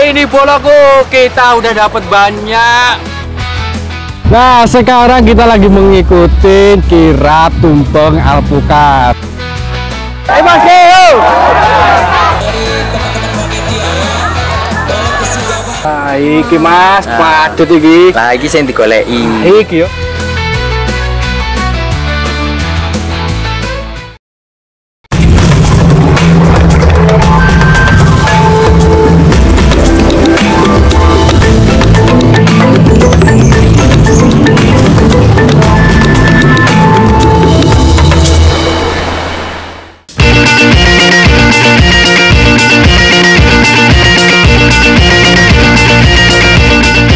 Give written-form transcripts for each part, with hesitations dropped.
ini boloku, kita udah dapat banyak. Nah, sekarang kita lagi mengikuti kirap tumpeng alpukat. Ayo Mas, yuk! Nah, iki Mas, padet iki. Lagi sing digoleki. Iki yuk.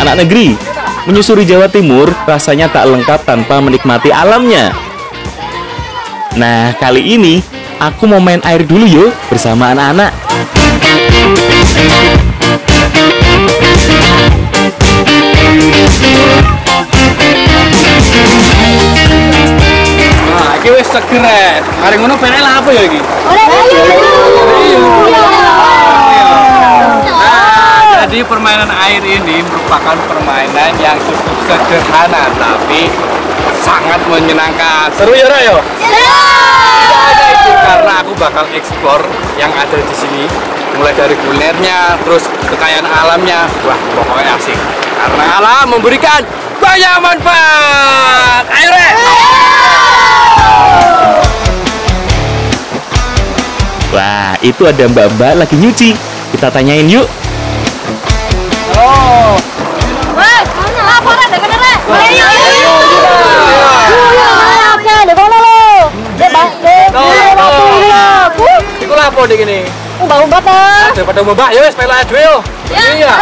Anak negeri, menyusuri Jawa Timur rasanya tak lengkap tanpa menikmati alamnya. Nah, kali ini aku mau main air dulu yuk bersama anak-anak. Nah, iki wis seger. Mari ngono pengen lah apa ya iki? Jadi permainan air ini merupakan permainan yang cukup sederhana tapi sangat menyenangkan. Seru ya, Rayo? Tidak hanya itu, karena aku bakal explore yang ada di sini, mulai dari kulinernya, terus kekayaan alamnya. Wah, pokoknya asik. Karena alam memberikan banyak manfaat. Ayo, Re! Wah, itu ada mbak-mbak lagi nyuci. Kita tanyain yuk. Oh. Wes, laporan deh kene rek. Ayo. Oke, dek kono lho. Dek, Iku lapo dik ini. Mbak-mbak ta. Daripada mbak, ya wis pela dhewe yo. Iya.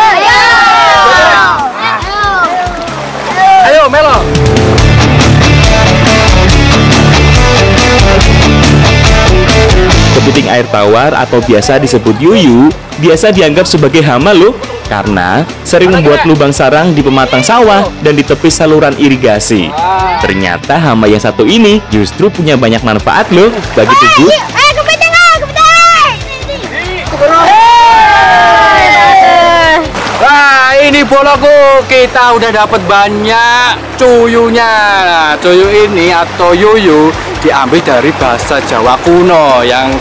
Ayo, melo. Kepiting air tawar atau biasa disebut yuyu, biasa dianggap sebagai hama loh, karena sering membuat lubang sarang di pematang sawah dan di tepi saluran irigasi. Ternyata hama yang satu ini justru punya banyak manfaat loh bagi tubuh. Kepiting. Wah, ini boloku, kita udah dapat banyak cuyunya. Nah, cuyu ini atau yuyu diambil dari bahasa Jawa kuno yang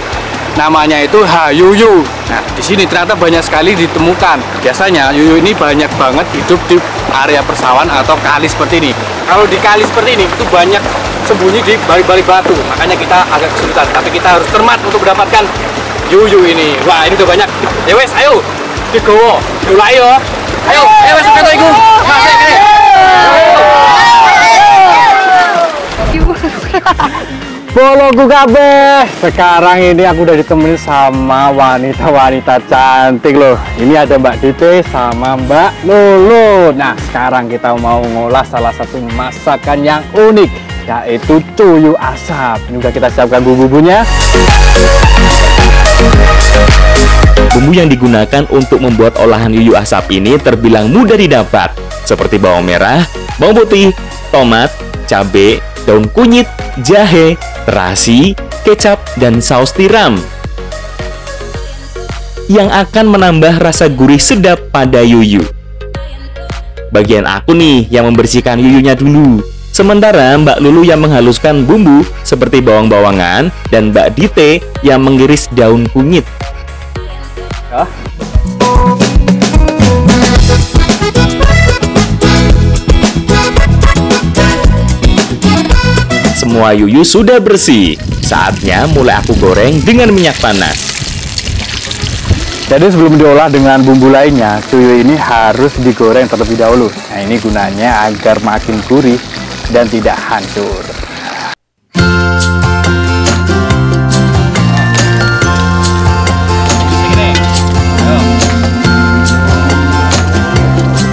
namanya itu hayuyu. Nah, di sini ternyata banyak sekali ditemukan. Biasanya yuyu ini banyak banget hidup di area persawahan atau kali seperti ini. Kalau di kali seperti ini itu banyak sembunyi di balik-balik batu. Makanya kita agak kesulitan, tapi kita harus cermat untuk mendapatkan yuyu ini. Wah, ini udah banyak. Ya wes, ayo digowo. Mulai yo. Ayo wes sepeda iku. Mas kene. Boloku kabeh. Sekarang ini aku udah ditemenin sama wanita-wanita cantik loh. Ini ada Mbak Dite sama Mbak Lulu. Nah, sekarang kita mau ngolah salah satu masakan yang unik, yaitu cuyu asap. Ini udah kita siapkan bumbu-bumbunya. Bumbu yang digunakan untuk membuat olahan yuyu asap ini terbilang mudah didapat, seperti bawang merah, bawang putih, tomat, cabai, daun kunyit, jahe, terasi, kecap, dan saus tiram yang akan menambah rasa gurih sedap pada yuyu. Bagian aku nih yang membersihkan yuyunya dulu, sementara Mbak Lulu yang menghaluskan bumbu seperti bawang-bawangan dan Mbak Dite yang mengiris daun kunyit. Semua yuyu sudah bersih. Saatnya mulai aku goreng dengan minyak panas. Jadi sebelum diolah dengan bumbu lainnya, cuyu ini harus digoreng terlebih dahulu. Nah, ini gunanya agar makin gurih dan tidak hancur.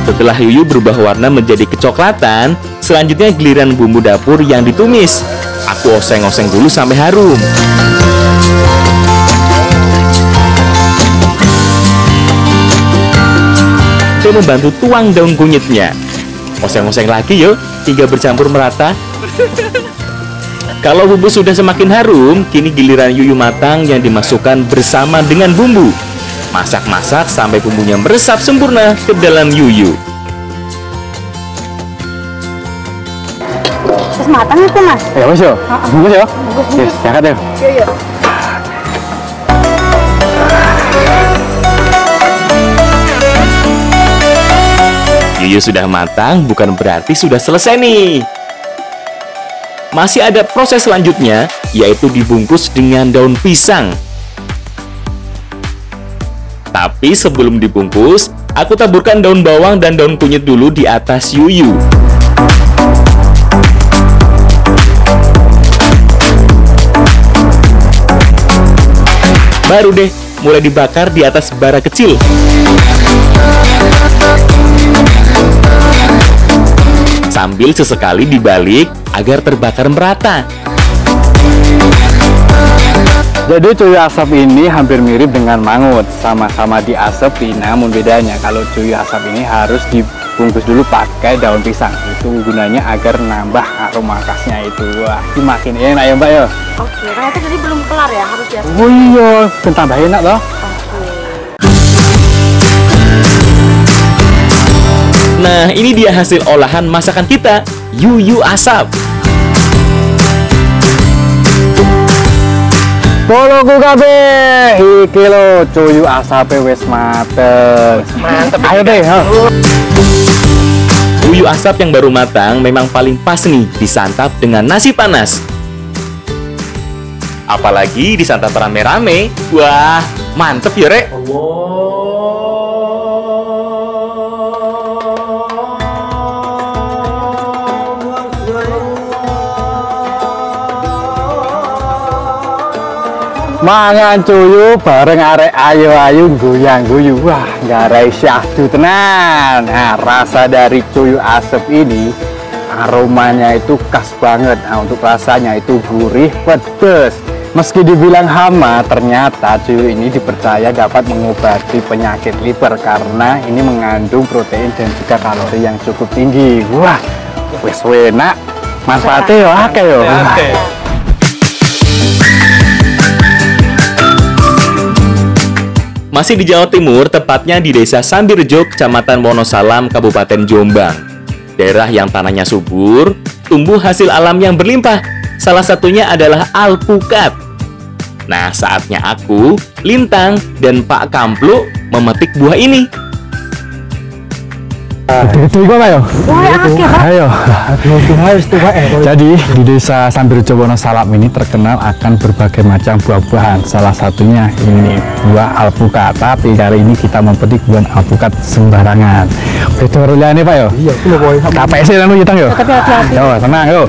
Setelah yuyu berubah warna menjadi kecoklatan, selanjutnya giliran bumbu dapur yang ditumis. Aku oseng-oseng dulu sampai harum. Saya membantu tuang daun kunyitnya. Oseng-oseng lagi yuk, hingga bercampur merata. Kalau bumbu sudah semakin harum, kini giliran yuyu matang yang dimasukkan bersama dengan bumbu. Masak-masak sampai bumbunya meresap sempurna ke dalam yuyu. Terus matang itu mas. Ya mas yo, bungkus yo. Yes, jangan yo. Iya. Yuyu sudah matang bukan berarti sudah selesai nih. Masih ada proses selanjutnya, yaitu dibungkus dengan daun pisang. Tapi sebelum dibungkus, aku taburkan daun bawang dan daun kunyit dulu di atas yuyu. Baru deh, mulai dibakar di atas bara kecil. Sambil sesekali dibalik agar terbakar merata. Jadi cuyu asap ini hampir mirip dengan mangut, sama-sama diasepi, namun bedanya kalau cuyu asap ini harus dibungkus dulu pakai daun pisang. Itu gunanya agar nambah aroma khasnya itu. Wah, ini makin enak ya mbak ya. Oke, ternyata tadi belum kelar ya, harus diasap. Oh iya, ben tambah enak loh. Nah, ini dia hasil olahan masakan kita, yuyu asap. Poloku kabeh, iki lho cuyu asape wis mateng. Mantep. Ayo deh, ha. Yuyu asap yang baru matang memang paling pas nih disantap dengan nasi panas. Apalagi disantap rame-rame. Wah, mantep ya, Rek. Mangan cuyu bareng arek ayu-ayu goyang-guyu. Wah, garai syahdu tenan. Nah, rasa dari cuyu asap ini aromanya itu khas banget. Nah, untuk rasanya itu gurih, pedes. Meski dibilang hama, ternyata cuyu ini dipercaya dapat mengobati penyakit liver karena ini mengandung protein dan juga kalori yang cukup tinggi. Wah, wes enak. Manfaatnya yo akeh yo. Masih di Jawa Timur, tepatnya di Desa Sambirjo, Kecamatan Wonosalam, Kabupaten Jombang. Daerah yang tanahnya subur, tumbuh hasil alam yang berlimpah. Salah satunya adalah alpukat. Nah, saatnya aku, Lintang, dan Pak Kamplu memetik buah ini. Gede-gede kok ayo. Ayo. Jadi di Desa Sambirjo Wonosalam ini terkenal akan berbagai macam buah-buahan. Salah satunya ini buah alpukat. Tapi kali ini kita memetik buah alpukat sembarangan. Beda rolane Pak yo. Iya, kulo boy. KPS lan yo tang yo. Yo, tenang yo.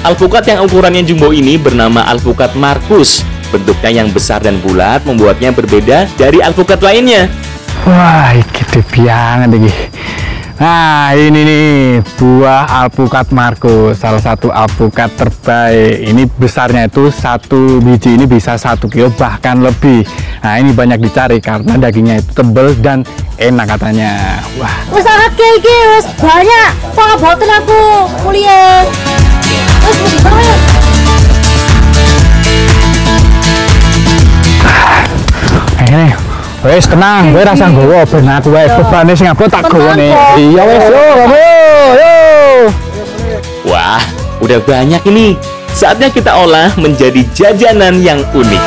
Alpukat yang ukurannya jumbo ini bernama alpukat Markus. Bentuknya yang besar dan bulat membuatnya berbeda dari alpukat lainnya. Wah, gede banget iki. Nah, ini nih buah alpukat Markus, salah satu alpukat terbaik. Ini besarnya itu satu biji ini bisa 1 kilo bahkan lebih. Nah, ini banyak dicari karena dagingnya itu tebal dan enak katanya. Wah, Wes akeh iki, wes banyak. Kok boten aku kuliah. Wes budi banget. ini wes tenang, gue rasa gowo ben aku wae bebane sing abot tak gowone. Iya wes yo. Wah, udah banyak ini. Saatnya kita olah menjadi jajanan yang unik.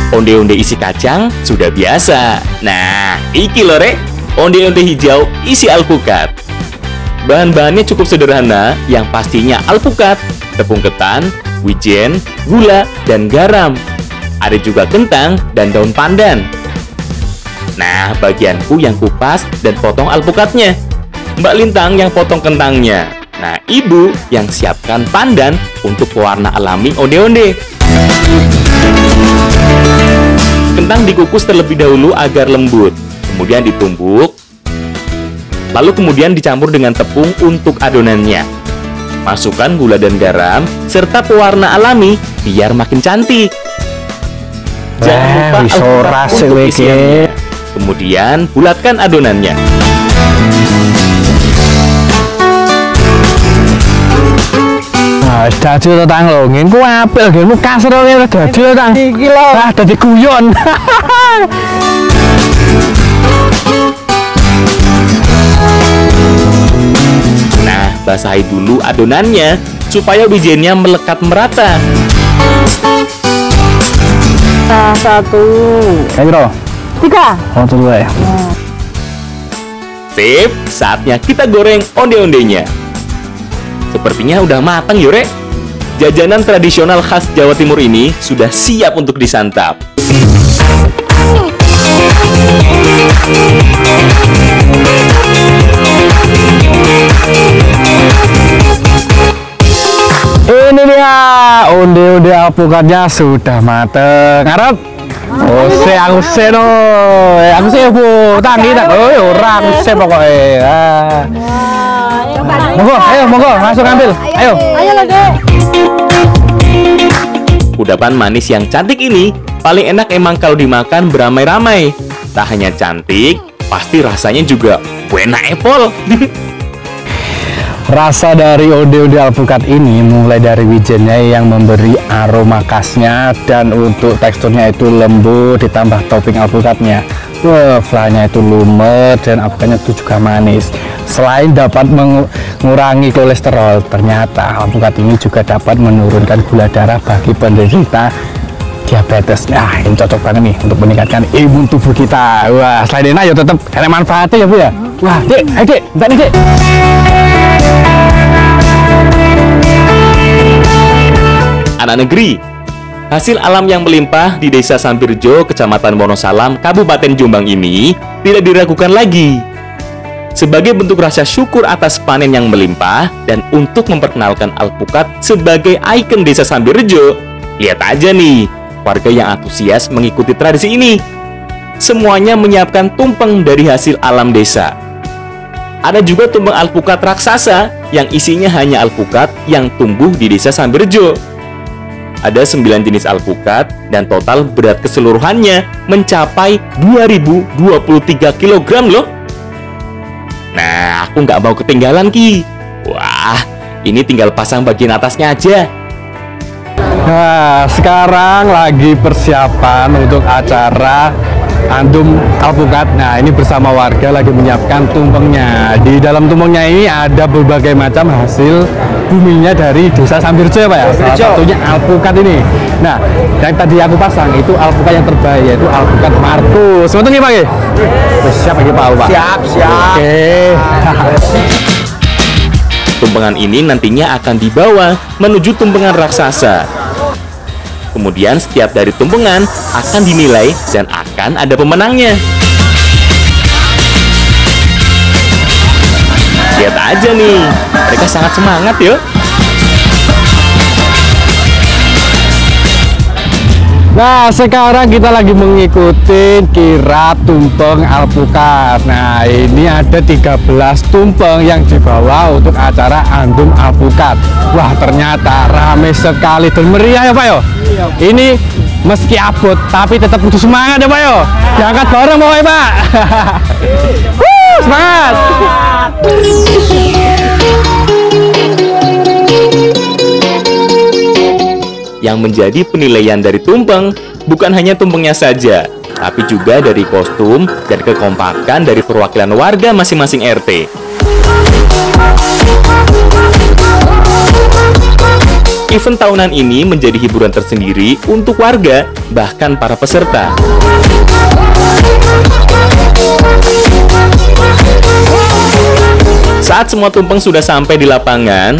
Onde-onde isi kacang sudah biasa. Nah, iki lho Rek, onde-onde hijau isi alpukat. Bahan-bahannya cukup sederhana, yang pastinya alpukat, tepung ketan, wijen, gula, dan garam. Ada juga kentang dan daun pandan. Nah, bagianku yang kupas dan potong alpukatnya. Mbak Lintang yang potong kentangnya. Nah, Ibu yang siapkan pandan untuk pewarna alami onde-onde. Kentang dikukus terlebih dahulu agar lembut, kemudian ditumbuk, lalu kemudian dicampur dengan tepung untuk adonannya. Masukkan gula dan garam, serta pewarna alami biar makin cantik. Jangan lupa alpukat untuk isiannya. Kemudian bulatkan adonannya. Nah, dadi to Tang lho, ngene ku apil ngene kasar ngene dadi to Tang. Iki lho. Ah, dadi guyon. Nah, basahi dulu adonannya supaya wijennya melekat merata. Nah, 1, Kayak gitu. 3. Oh, tuh ya. Sip, saatnya kita goreng onde-ondenya. Sepertinya udah matang Yore. Jajanan tradisional khas Jawa Timur ini sudah siap untuk disantap. Ini dia, onde-onde alpukatnya sudah mateng. Ngarep? Aku se no. Aku se Bu. Tangi tak. Oh, ora aku se pokoke. Ah. Monggo, ayo monggo, langsung ambil. Ayo. Ayo lah, Dek. Kudapan manis yang cantik ini paling enak emang kalau dimakan beramai-ramai. Tak hanya cantik, pasti rasanya juga enak epol. Rasa dari onde-onde alpukat ini mulai dari wijennya yang memberi aroma khasnya, dan untuk teksturnya itu lembut ditambah topping alpukatnya. Wah, flanya itu lumer dan alpukatnya itu juga manis. Selain dapat mengurangi kolesterol, ternyata alpukat ini juga dapat menurunkan gula darah bagi penderita diabetes. Nah, ini cocok banget nih untuk meningkatkan imun tubuh kita. Wah, selain enak ya tetap ada manfaatnya ya Bu ya. Wah, Dek, ayo Dek, bentar nih Dek. Anak negeri, hasil alam yang melimpah di Desa Sambirjo, Kecamatan Wonosalam, Kabupaten Jombang ini tidak diragukan lagi. Sebagai bentuk rasa syukur atas panen yang melimpah dan untuk memperkenalkan alpukat sebagai ikon Desa Sambirjo, lihat aja nih, warga yang antusias mengikuti tradisi ini. Semuanya menyiapkan tumpeng dari hasil alam desa. Ada juga tumpeng alpukat raksasa yang isinya hanya alpukat yang tumbuh di Desa Sambirjo. Ada 9 jenis alpukat dan total berat keseluruhannya mencapai 2023 kg loh. Nah, aku nggak mau ketinggalan Ki. Wah, ini tinggal pasang bagian atasnya aja. Nah, sekarang lagi persiapan untuk acara andum alpukat. Nah, ini bersama warga lagi menyiapkan tumpengnya. Di dalam tumpengnya ini ada berbagai macam hasil buminya dari Desa Sambirjo ya Pak ya. Salah satunya alpukat ini. Nah, yang tadi aku pasang itu alpukat yang terbaik, yaitu alpukat Markus. Untung ya Pak ya? Siap lagi Pak. Siap. Oke. Tumpengan ini nantinya akan dibawa menuju tumpengan raksasa. Kemudian setiap dari tumpengan akan dinilai dan akan ada pemenangnya. Lihat aja nih, mereka sangat semangat yuk. Nah, sekarang kita lagi mengikuti kirap tumpeng alpukat. Nah, ini ada 13 tumpeng yang dibawa untuk acara andum alpukat. Wah, ternyata ramai sekali dan meriah ya Pak yo. Ini meski abot tapi tetap butuh semangat ya Pak yo. Diangkat bareng pokoknya Pak. Semangat. Yang menjadi penilaian dari tumpeng bukan hanya tumpengnya saja, tapi juga dari kostum dan kekompakan dari perwakilan warga masing-masing RT. Event tahunan ini menjadi hiburan tersendiri untuk warga, bahkan para peserta. Saat semua tumpeng sudah sampai di lapangan,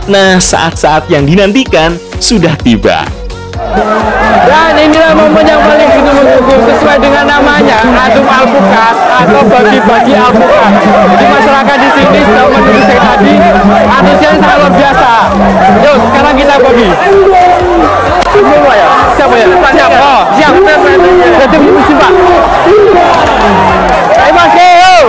nah saat-saat yang dinantikan sudah tiba. Dan inilah momen yang paling ditunggu-tunggu sesuai dengan namanya, andum alpukat atau bagi-bagi alpukat. Jadi masyarakat di sini sudah menunggu saya tadi, antusiasnya sangat luar biasa. Yuk, sekarang kita bagi. Semua ya? Siapa ya? Siap. Oh, siap. Jadi mesti Pak. Ayo Mas, yuk.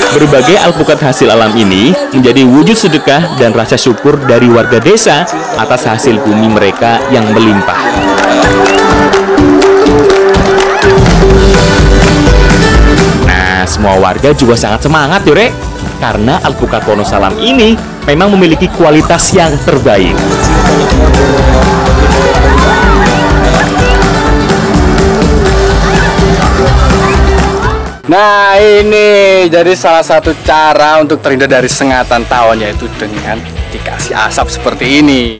Berbagai alpukat hasil alam ini menjadi wujud sedekah dan rasa syukur dari warga desa atas hasil bumi mereka yang melimpah. semua warga juga sangat semangat yo Rek, karena alpukat Wonosalam ini memang memiliki kualitas yang terbaik. Nah, ini jadi salah satu cara untuk terhindar dari sengatan tawon, yaitu dengan dikasih asap seperti ini.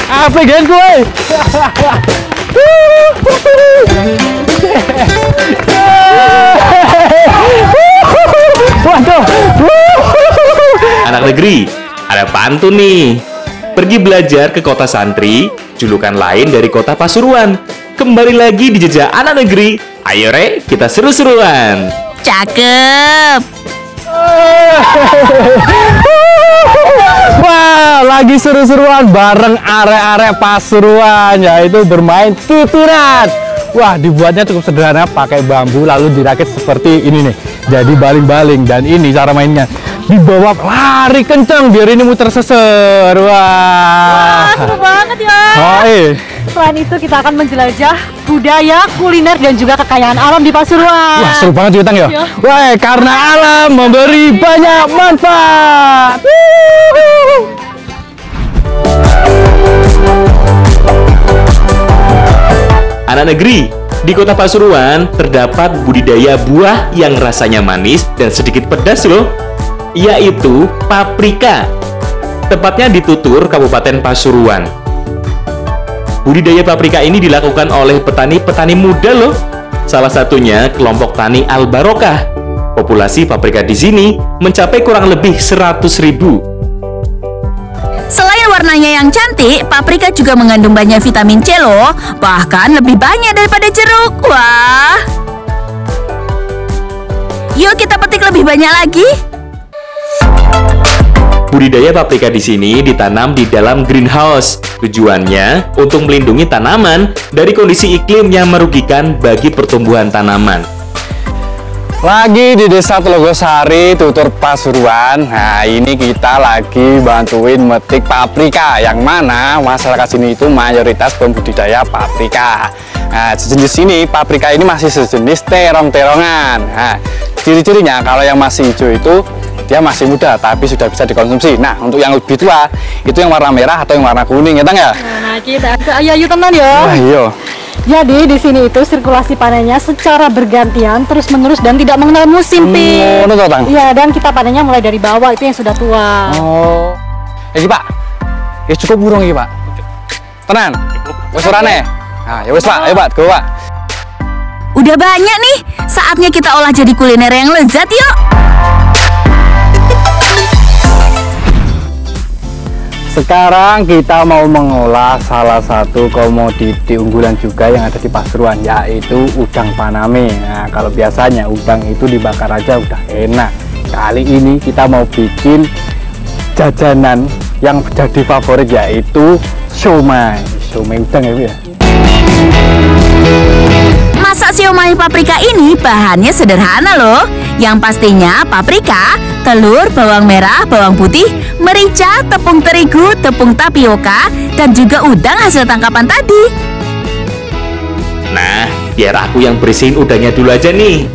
Apa gen gue? Waduh. Anak negeri, ada pantun nih. Pergi belajar ke kota santri, julukan lain dari kota Pasuruan. Kembali lagi di jejak anak negeri. Ayo Re, kita seru-seruan. Cakep. Wah, lagi seru-seruan bareng arek-arek Pasuruan, yaitu bermain tuturan. Wah, dibuatnya cukup sederhana, pakai bambu lalu dirakit seperti ini nih. Jadi baling-baling, dan ini cara mainnya. Dibawa lari kenceng biar ini muter seser. Wah, seru banget ya. Oh, Selain itu kita akan menjelajah budaya, kuliner, dan juga kekayaan alam di Pasuruan. wah, seru banget Jutang ya. Iya. Wah, karena alam memberi banyak manfaat. Anak negeri, di kota Pasuruan terdapat budidaya buah yang rasanya manis dan sedikit pedas loh, yaitu paprika. Tepatnya di Tutur, Kabupaten Pasuruan. Budidaya paprika ini dilakukan oleh petani-petani muda loh. Salah satunya kelompok tani Al Barokah. Populasi paprika di sini mencapai kurang lebih 100.000. Selain warnanya yang cantik, paprika juga mengandung banyak vitamin C loh. Bahkan lebih banyak daripada jeruk. Wah. Yuk kita petik lebih banyak lagi. Budidaya paprika di sini ditanam di dalam greenhouse. Tujuannya untuk melindungi tanaman dari kondisi iklim yang merugikan bagi pertumbuhan tanaman. Lagi di Desa Telogosari, Tutur Pasuruan. Nah, ini kita lagi bantuin metik paprika, yang mana masyarakat sini itu mayoritas pembudidaya paprika. Nah, sejenis ini paprika ini masih sejenis terong-terongan. Nah, ciri-cirinya kalau yang masih hijau itu dia masih muda tapi sudah bisa dikonsumsi. Nah, untuk yang lebih tua itu yang warna merah atau yang warna kuning, ya Tang ya? Nah, kita ayo teman ya. Wah, iya. Jadi di sini itu sirkulasi panennya secara bergantian terus-menerus dan tidak mengenal musim, Pip. Oh, betul, Tang. Iya, dan kita panennya mulai dari bawah, itu yang sudah tua. Oh. Iki, Pak. Ya cukup burung iki, Pak. Tenan. Wis orane. Nah, ya wis, Pak. Ayo, Pak, go, Pak. Udah banyak nih, saatnya kita olah jadi kuliner yang lezat yuk. Sekarang kita mau mengolah salah satu komoditi unggulan juga yang ada di Pasuruan, yaitu udang Paname. Nah, kalau biasanya udang itu dibakar aja udah enak. Kali ini kita mau bikin jajanan yang jadi favorit, yaitu siomay. Siomay udang ya, Bu ya. Masak siomay paprika ini bahannya sederhana loh. Yang pastinya paprika, telur, bawang merah, bawang putih, merica, tepung terigu, tepung tapioka, dan juga udang hasil tangkapan tadi. Nah, biar aku yang bersihin udangnya dulu aja nih.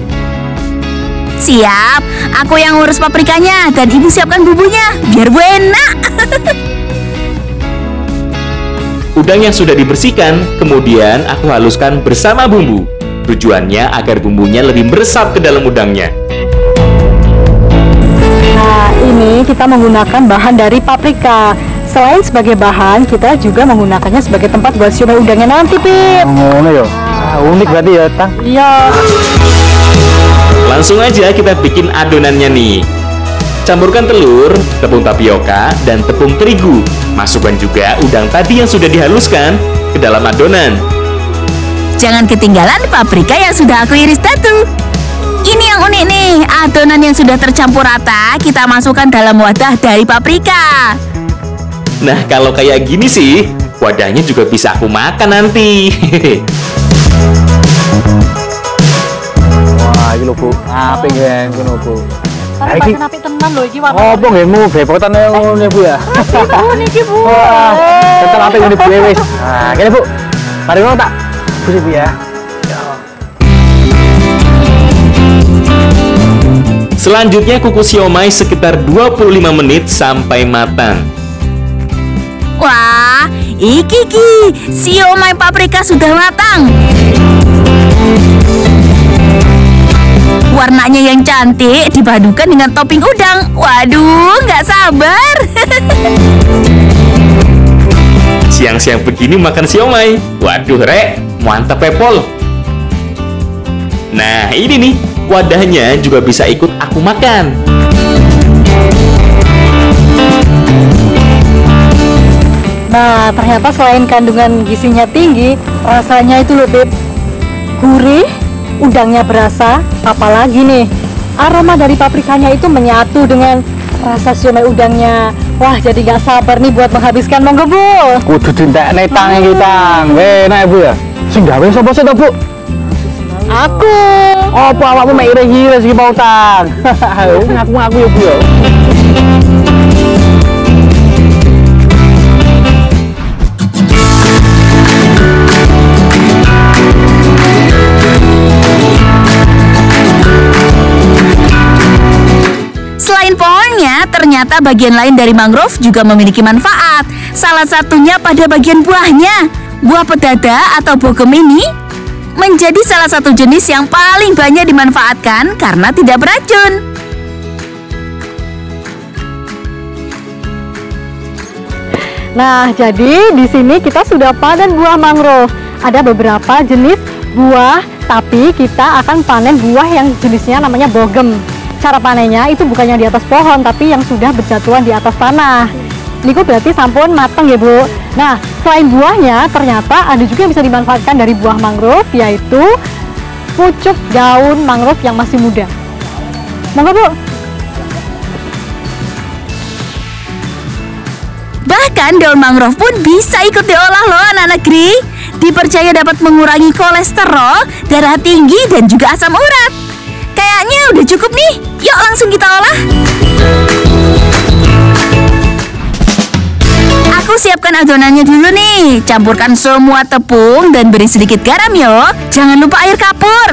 Siap, aku yang ngurus paprikanya dan ibu siapkan bumbunya biar enak. Udang yang sudah dibersihkan, kemudian aku haluskan bersama bumbu. Tujuannya agar bumbunya lebih meresap ke dalam udangnya. Nah, ini kita menggunakan bahan dari paprika. Selain sebagai bahan, kita juga menggunakannya sebagai tempat buat siomay udangnya nanti, Pip. Ngono ya. Unik berarti ya, Tang. Iya. Langsung aja kita bikin adonannya nih. Campurkan telur, tepung tapioka, dan tepung terigu. Masukkan juga udang tadi yang sudah dihaluskan ke dalam adonan. Jangan ketinggalan paprika yang sudah aku iris datu. Ini yang unik nih, adonan yang sudah tercampur rata kita masukkan dalam wadah dari paprika. Nah, kalau kayak gini sih, wadahnya juga bisa aku makan nanti. Wah, ini lho, Bu. Apik ya, ngono, Bu. Tapi Iki. pancen apik tenan lho iki warna. Apa nggihmu bebotan ngono Bu ya? Bu niki Bu. Wah, kental apik ngene Bu wis. Nah, kene Bu. Mari ngono tak. Bu Bu ya. Selanjutnya kukus siomay sekitar 25 menit sampai matang. Wah, iki siomay paprika sudah matang. Warnanya yang cantik dipadukan dengan topping udang. Waduh, nggak sabar. Siang-siang begini makan siomay. Waduh, Rek, mantap pepol. Nah, ini nih, wadahnya juga bisa ikut aku makan. Nah, ternyata selain kandungan gizinya tinggi, rasanya itu loh, Beb. Gurih, udangnya berasa, apalagi nih, aroma dari paprikanya itu menyatu dengan rasa siomay udangnya. Wah, jadi gak sabar nih buat menghabiskan. Monggo, Bu. Kudu dintekne tange kita. Weh, enak Bu ya. Sing gawe sapa sih to, Bu? Aku. Apa awakmu mek ire-ire sing pautan? Ngaku-ngaku ya Bu ya. Selain pohonnya, ternyata bagian lain dari mangrove juga memiliki manfaat. Salah satunya pada bagian buahnya. Buah pedada atau bogem ini menjadi salah satu jenis yang paling banyak dimanfaatkan karena tidak beracun. Nah, jadi di sini kita sudah panen buah mangrove. Ada beberapa jenis buah, tapi kita akan panen buah yang jenisnya namanya bogem. Cara panennya itu bukannya di atas pohon, tapi yang sudah berjatuhan di atas tanah. Niku berarti sampun mateng ya Bu. Nah, selain buahnya, ternyata ada juga yang bisa dimanfaatkan dari buah mangrove, yaitu pucuk daun mangrove yang masih muda. Monggo Bu. Bahkan daun mangrove pun bisa ikut diolah loh anak negeri. Dipercaya dapat mengurangi kolesterol, darah tinggi, dan juga asam urat. Kayaknya udah cukup nih. Yuk langsung kita olah. Aku siapkan adonannya dulu nih. Campurkan semua tepung dan beri sedikit garam yo. Jangan lupa air kapur.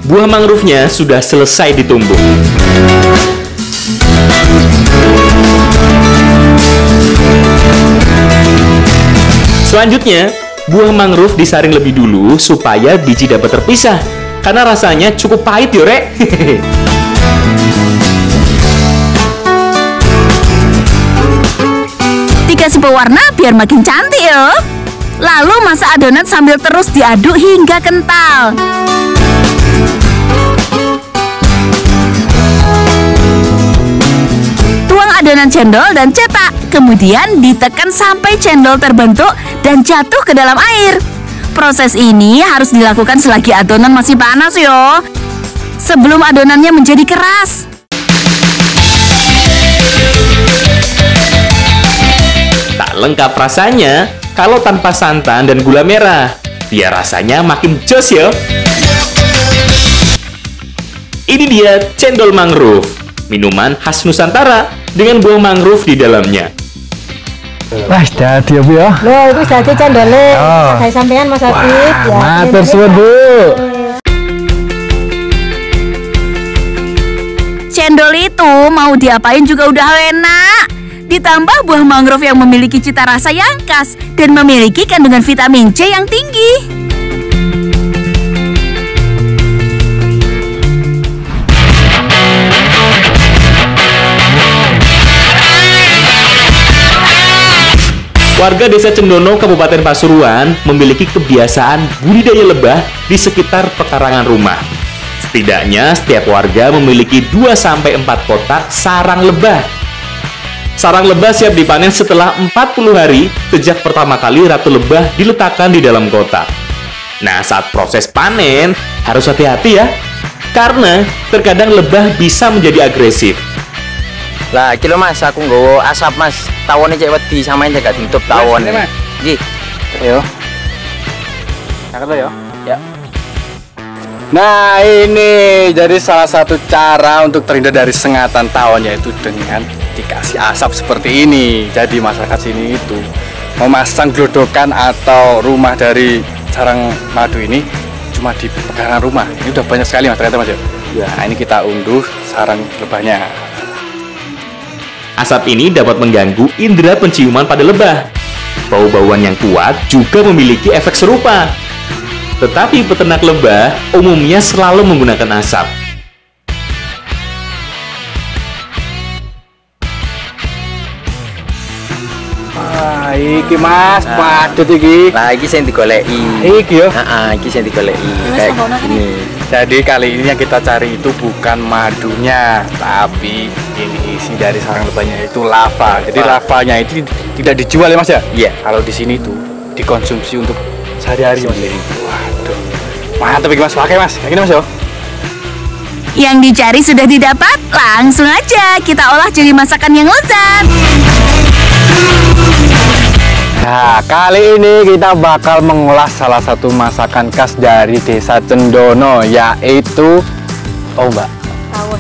Buah mangrove-nya sudah selesai ditumbuk. Selanjutnya, buah mangrove disaring lebih dulu supaya biji dapat terpisah. Karena rasanya cukup pahit yo, Rek. Dikasih pewarna biar makin cantik yo. Lalu masak adonan sambil terus diaduk hingga kental. Tuang adonan cendol dan cetak. Kemudian ditekan sampai cendol terbentuk dan jatuh ke dalam air. Proses ini harus dilakukan selagi adonan masih panas yo. Sebelum adonannya menjadi keras. Tak lengkap rasanya kalau tanpa santan dan gula merah. Biar rasanya makin jos ya. Ini dia cendol mangrove, minuman khas Nusantara dengan buah mangrove di dalamnya. Wah, dadi ya Bu ya. Loh, itu jadi cendolnya. Oh. Kayak sampean Mas Adit. Matur suwun Bu. Cendol itu mau diapain juga udah enak. Ditambah buah mangrove yang memiliki cita rasa yang khas dan memiliki kandungan vitamin C yang tinggi. Warga Desa Cendono, Kabupaten Pasuruan memiliki kebiasaan budidaya lebah di sekitar pekarangan rumah. Setidaknya setiap warga memiliki 2-4 kotak sarang lebah. Sarang lebah siap dipanen setelah 40 hari sejak pertama kali ratu lebah diletakkan di dalam kotak. Nah, saat proses panen harus hati-hati ya, karena terkadang lebah bisa menjadi agresif. Lah, iki lho Mas, aku nggawa asap Mas. Tawone cek wedi samain cek gak ditutup tawon. Nggih. Ayo. Cakep ya. Ya. Nah ini jadi salah satu cara untuk terhindar dari sengatan tawon, yaitu dengan dikasih asap seperti ini. Jadi masyarakat sini itu memasang glodokan atau rumah dari sarang madu ini cuma di pekarangan rumah. Ini udah banyak sekali mas, ternyata mas ya. Nah ini kita unduh sarang lebahnya. Asap ini dapat mengganggu indera penciuman pada lebah. Bau-bauan yang kuat juga memiliki efek serupa. Tetapi peternak lebah umumnya selalu menggunakan asap. Wah, iki mas, padut iki. Nah, iki sing digoleki. Iki yo. Heeh, iki sing digoleki. Kayak gini. Jadi kali ini yang kita cari itu bukan madunya, tapi ini isi dari sarang lebahnya itu lava. Jadi lavanya itu tidak dijual ya mas ya? Iya. Kalau di sini tuh dikonsumsi untuk sehari-hari mas. Waduh, mantap iki mas, pakai mas. Kayak gini mas yo. Yang dicari sudah didapat, langsung aja kita olah jadi masakan yang lezat. Nah, kali ini kita bakal mengolah salah satu masakan khas dari Desa Cendono, yaitu mbak, Tawon,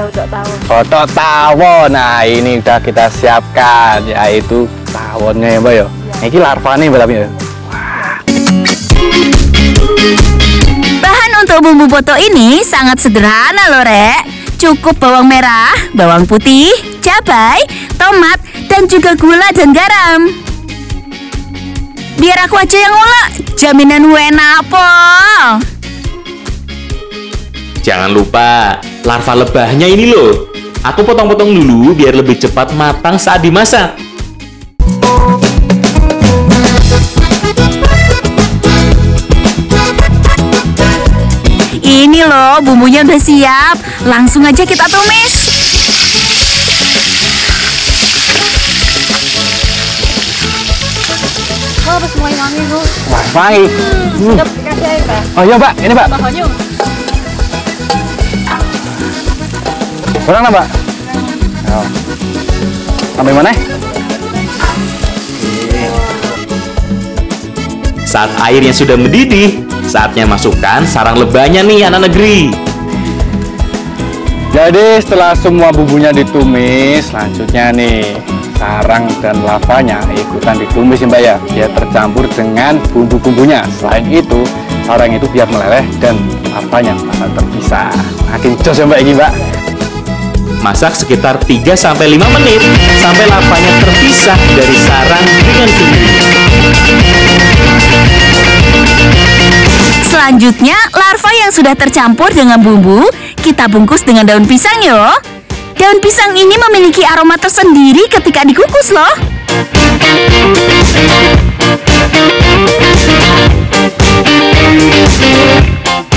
tawon. botok tawon. Nah, ini udah kita siapkan, yaitu tawonnya ya mbak ya. Ini larvanya mbak ya. Bahan untuk bumbu botok ini sangat sederhana loh rek. Cukup bawang merah, bawang putih, cabai, tomat, dan juga gula dan garam. Biar aku aja yang ngolah, jaminan enak po. Jangan lupa, larva lebahnya ini loh. Aku potong-potong dulu biar lebih cepat matang saat dimasak. Ini loh, bumbunya udah siap. Langsung aja kita tumis. Oh, apa semuanya wangi bu? Wah, wangi. Sedap, dikasih air mbak. Oh iya mbak, ini mbak. Bahannya Kurang mbak. Oh. Sampai mana? Saat airnya sudah mendidih, saatnya masukkan sarang lebahnya nih anak negeri. Jadi setelah semua bumbunya ditumis, selanjutnya nih sarang dan lavanya ikutan ditumis ya mbak ya, biar tercampur dengan bumbu-bumbunya. Selain itu, sarang itu biar meleleh dan lavanya bisa terpisah. Makin jos ya mbak ini mbak. Masak sekitar 3-5 menit sampai lavanya terpisah dari sarang dengan sendirinya. Selanjutnya, larva yang sudah tercampur dengan bumbu, kita bungkus dengan daun pisang yo. Daun pisang ini memiliki aroma tersendiri ketika dikukus loh.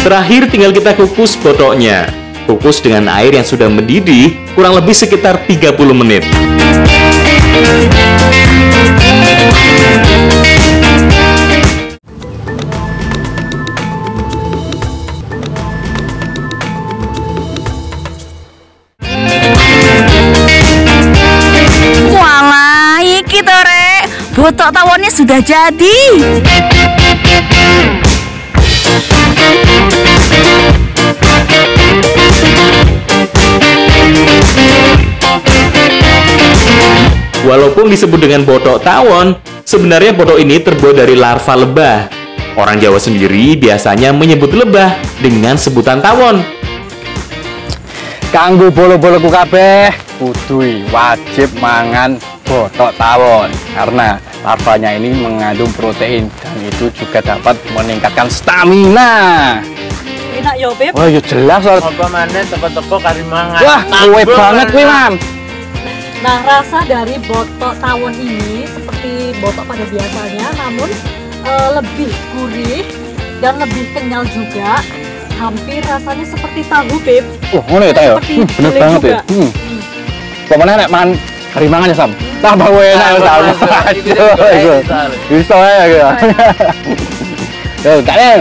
Terakhir tinggal kita kukus botoknya. Kukus dengan air yang sudah mendidih kurang lebih sekitar 30 menit. Walah, iki to rek, botok tawonnya sudah jadi. Walaupun disebut dengan botok tawon, sebenarnya botok ini terbuat dari larva lebah. Orang Jawa sendiri biasanya menyebut lebah dengan sebutan tawon. Kanggo bolo-boloku kabeh, kudu wajib mangan botok tawon karena larvanya ini mengandung protein dan itu juga dapat meningkatkan stamina. enak ya Beb. Wah, ya jelas soal. Apa maneh teko-teko kari mangan. Wah, kue banget kuwi, Mam. Nah, rasa dari botok tawon ini seperti botok pada biasanya, namun lebih gurih dan lebih kenyal juga. Hampir rasanya seperti tahu, Beb. Oh, ngono ya, Ta ya. Seperti Bener gulai banget ya. juga. Pokoknya nek man kari mangan ya, Sam. Tambah enak ya, Sam. Bisa ya gitu. Tuh, kalian.